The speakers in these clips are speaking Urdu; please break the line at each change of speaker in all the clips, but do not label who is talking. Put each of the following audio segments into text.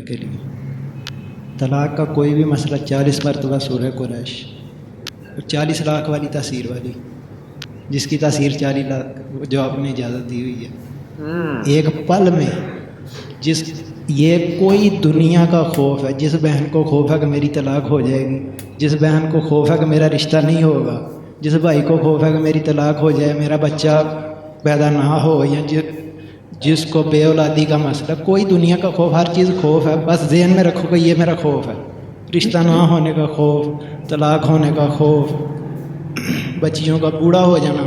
کے لیے۔ طلاق کا کوئی بھی مسئلہ 40 مرتبہ سورہ قریش اور 40 لاکھ والی تاثیر والی، جس کی تاثیر 40 لاکھ جو آپ نے اجازت دی ہوئی ہے ایک پل میں، یہ کوئی دنیا کا خوف ہے۔ جس بہن کو خوف ہے کہ میری طلاق ہو جائے گی، جس بہن کو خوف ہے کہ میرا رشتہ نہیں ہوگا، جس بھائی کو خوف ہے کہ میری طلاق ہو جائے، میرا بچہ پیدا نہ ہو، یا جس کو بے اولادی کا مسئلہ، کوئی دنیا کا خوف، ہر چیز خوف ہے، بس ذہن میں رکھو کہ یہ میرا خوف ہے۔ رشتہ نہ ہونے کا خوف، طلاق ہونے کا خوف، بچیوں کا بوڑھا ہو جانا،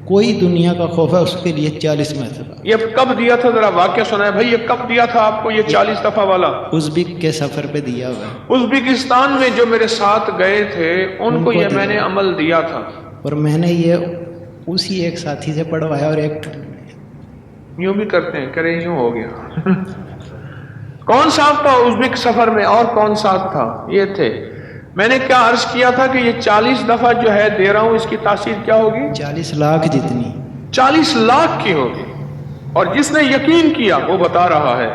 کوئی دنیا کا خوف ہے، اس کے لیے 40 مرتبہ۔
یہ کب دیا تھا؟ ذرا واقعہ سنائے بھائی، یہ کب دیا تھا آپ کو یہ 40 دفعہ والا؟
ازبک کے سفر پہ دیا ہوا ہے۔
ازبکستان میں جو میرے ساتھ گئے تھے ان کو یہ میں نے عمل دیا تھا،
اور میں نے یہ اسی ایک ساتھی سے پڑھوایا، اور ایک
یوں بھی کرتے ہیں، کرے یوں ہو گیا۔ کون ساتھ تھا ازبک سفر میں اور کون ساتھ تھا؟ یہ تھے۔ میں نے کیا عرض کیا تھا کہ یہ 40 دفعہ جو ہے دے رہا ہوں، اس کی تاثیر کیا ہوگی؟
40 لاکھ جتنی،
40 لاکھ کی ہوگی۔ اور جس نے یقین کیا وہ بتا رہا ہے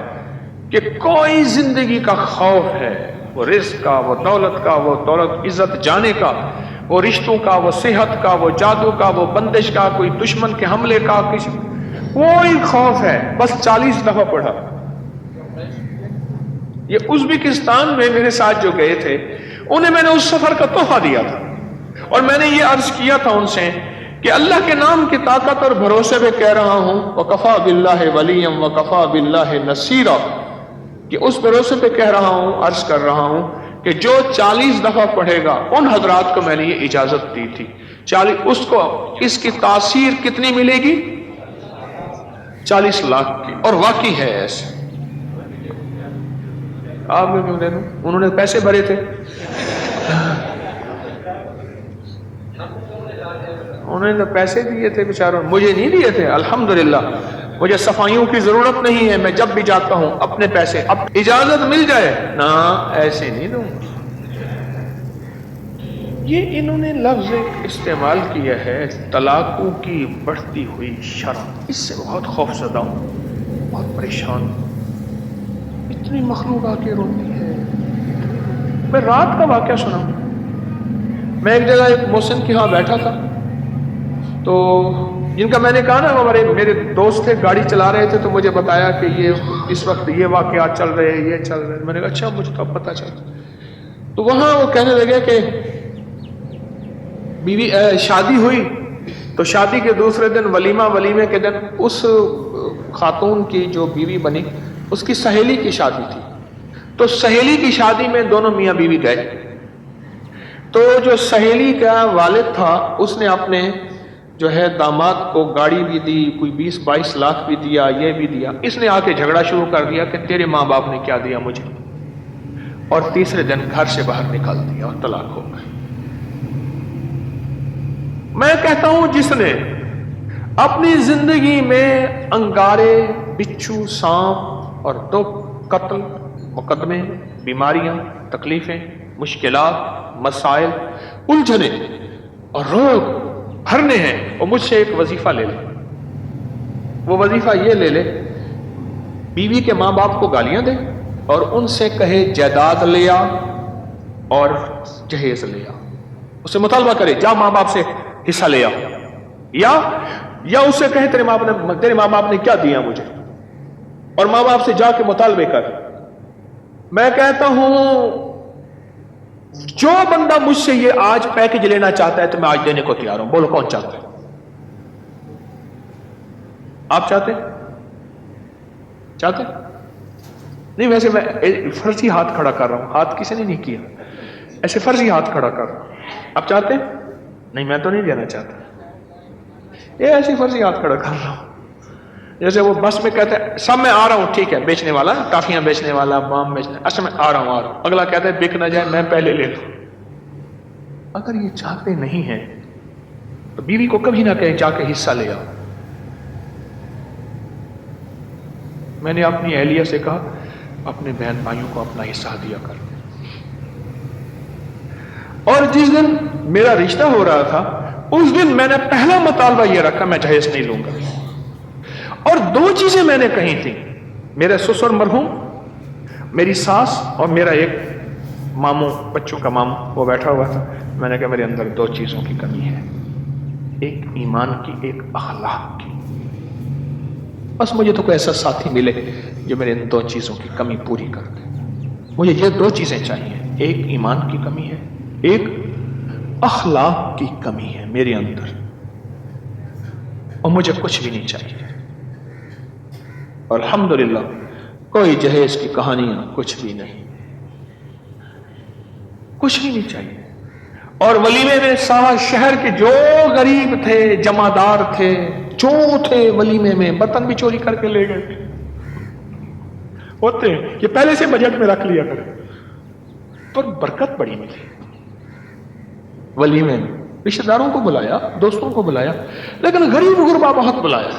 کہ کوئی زندگی کا خوف ہے، وہ رزق کا، وہ دولت کا، وہ دولت عزت جانے کا، وہ رشتوں کا، وہ صحت کا، وہ جادو کا، وہ بندش کا، کوئی دشمن کے حملے کا، کسی کوئی خوف ہے، بس 40 دفعہ پڑھا۔ یہ ازبکستان میں میرے ساتھ جو گئے تھے انہیں میں نے اس سفر کا تحفہ دیا تھا، اور میں نے یہ عرض کیا تھا ان سے کہ اللہ کے نام کی طاقت اور بھروسے پہ کہہ رہا ہوں، وَكَفَى بِاللَّهِ وَلِيًّا وَكَفَى بِاللَّهِ نَصِيرًا، کہ اس بھروسے پہ کہہ رہا ہوں، عرض کر رہا ہوں کہ جو 40 دفعہ پڑھے گا، ان حضرات کو میں نے یہ اجازت دی تھی 40، اس کو اس کی تاثیر کتنی ملے گی؟ 40 لاکھ کی، اور واقعی ہے ایسے۔ آپ میں کیوں دے دوں؟ انہوں نے پیسے بھرے تھے، انہوں نے پیسے دیے تھے بیچاروں، مجھے نہیں دیے تھے۔ الحمدللہ مجھے صفائیوں کی ضرورت نہیں ہے، میں جب بھی جاتا ہوں اپنے پیسے، اب اجازت مل جائے نا، ایسے نہیں دوں۔ یہ انہوں نے لفظ استعمال کیا ہے طلاقوں کی بڑھتی ہوئی شرح، اس سے بہت خوف زدہ ہوں، بہت پریشان ہوں۔ اتنی مخلوق آ کے روتی ہے۔ میں رات کا واقعہ سنا، میں ایک جگہ ایک محسن کے ہاں بیٹھا تھا، تو جن کا میں نے کہا نا ہمارے میرے دوست تھے، گاڑی چلا رہے تھے، تو مجھے بتایا کہ یہ اس وقت یہ واقعات چل رہے ہیں، یہ چل رہے ہیں۔ میں نے کہا اچھا، مجھے تو اب پتہ چلا۔ تو وہاں وہ کہنے لگے کہ بیوی شادی ہوئی، تو شادی کے دوسرے دن ولیمے کے دن اس خاتون کی جو بیوی بنی، اس کی سہیلی کی شادی تھی، تو سہیلی کی شادی میں دونوں میاں بیوی گئے، تو جو سہیلی کا والد تھا اس نے اپنے جو ہے داماد کو گاڑی بھی دی، کوئی 20-22 لاکھ بھی دیا، یہ بھی دیا۔ اس نے آ کے جھگڑا شروع کر دیا کہ تیرے ماں باپ نے کیا دیا مجھے، اور تیسرے دن گھر سے باہر نکال دیا اور طلاق ہو گئی۔ میں کہتا ہوں جس نے اپنی زندگی میں انگارے، بچھو، سانپ اور دکھ، قتل، مقدمے، بیماریاں، تکلیفیں، مشکلات، مسائل، الجھنے اور روگ بھرنے ہیں، اور مجھ سے ایک وظیفہ لے لے۔ وہ وظیفہ یہ لے لے، بیوی کے ماں باپ کو گالیاں دے اور ان سے کہے جائیداد لے آ اور جہیز لے آ، اس سے مطالبہ کرے جا ماں باپ سے حصہ لے آ، یا اس سے کہے تیرے ماں باپ نے کیا دیا مجھے، اور ماں باپ سے جا کے مطالبے کر۔ میں کہتا ہوں جو بندہ مجھ سے یہ آج پیکج لینا چاہتا ہے تو میں آج دینے کو تیار ہوں۔ بولو کون چاہتا ہے؟ آپ چاہتے نہیں؟ ویسے میں فرضی ہاتھ کھڑا کر رہا ہوں، ہاتھ کسی نے نہیں کیا، ایسے فرضی ہاتھ کھڑا کر رہا ہوں۔ آپ چاہتے نہیں؟ میں تو نہیں دینا چاہتا، یہ ایسی فرضی ہاتھ کھڑا کر رہا ہوں جیسے وہ بس میں کہتے ہیں سب میں آ رہا ہوں، ٹھیک ہے، بیچنے والا، ٹافیاں بیچنے والا، بام بیچنے، اچھا میں آ رہا ہوں، اگلا کہتا ہے بک نہ جائے میں پہلے لے لوں۔ اگر یہ چاہتے نہیں ہیں تو بیوی کو کبھی نہ کہیں جا کے حصہ لے آؤ۔ میں نے اپنی اہلیہ سے کہا اپنے بہن بھائیوں کو اپنا حصہ دیا کر، اور جس دن میرا رشتہ ہو رہا تھا اس دن میں نے پہلا مطالبہ یہ رکھا میں جہیز نہیں لوں گا، اور 2 چیزیں میں نے کہی تھی، میرے سسر مرحوم میری ساس اور میرا ایک ماموں، بچوں کا ماموں، وہ بیٹھا ہوا تھا. میں نے کہا میرے اندر دو چیزوں کی کمی ہے، ایک ایمان کی، ایک اخلاق کی. بس مجھے تو کوئی ایسا ساتھی ملے جو میرے ان دو چیزوں کی کمی پوری کر دے. مجھے یہ دو چیزیں چاہیے، ایک ایمان کی کمی ہے، ایک اخلاق کی کمی ہے میرے اندر، اور مجھے کچھ بھی نہیں چاہیے. اور الحمدللہ کوئی جہیز کی کہانیاں، کچھ بھی نہیں، کچھ بھی نہیں چاہیے. اور ولیمے میں سارا شہر کے جو غریب تھے، جمعدار تھے، جو تھے ولیمے میں، برتن بھی چوری کر کے لے گئے تھے. ہوتے ہیں یہ پہلے سے بجٹ میں رکھ لیا کرے. پر برکت بڑی ملی ولیمے میں. رشتہ داروں کو بلایا، دوستوں کو بلایا، لیکن غریب غربا بہت بلایا.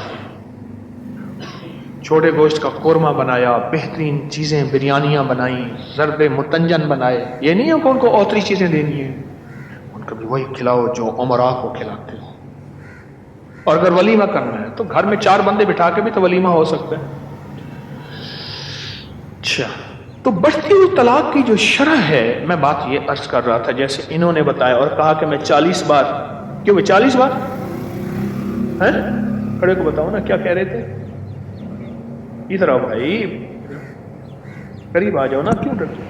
چھوٹے گوشت کا قورمہ بنایا، بہترین چیزیں، بریانیاں بنائیں، زرد متنجن بنائے. یہ نہیں ہے کہ ان کو اوتری چیزیں دینی ہیں، ان کو بھی وہی کھلاؤ جو عمرا کو کھلاتے ہو. اور اگر ولیمہ کرنا ہے تو گھر میں 4 بندے بٹھا کے بھی تو ولیمہ ہو سکتا ہے. اچھا، تو بڑھتی ہوئی طلاق کی جو شرح ہے، میں بات یہ عرض کر رہا تھا جیسے انہوں نے بتایا اور کہا کہ میں 40 بار، کیوں میں 40 بار ہیں؟ کھڑے کو بتاؤ نا کیا کہہ رہے تھے. ادھر آؤ بھائی، قریب آ جاؤ نا، کیوں ڈرتے؟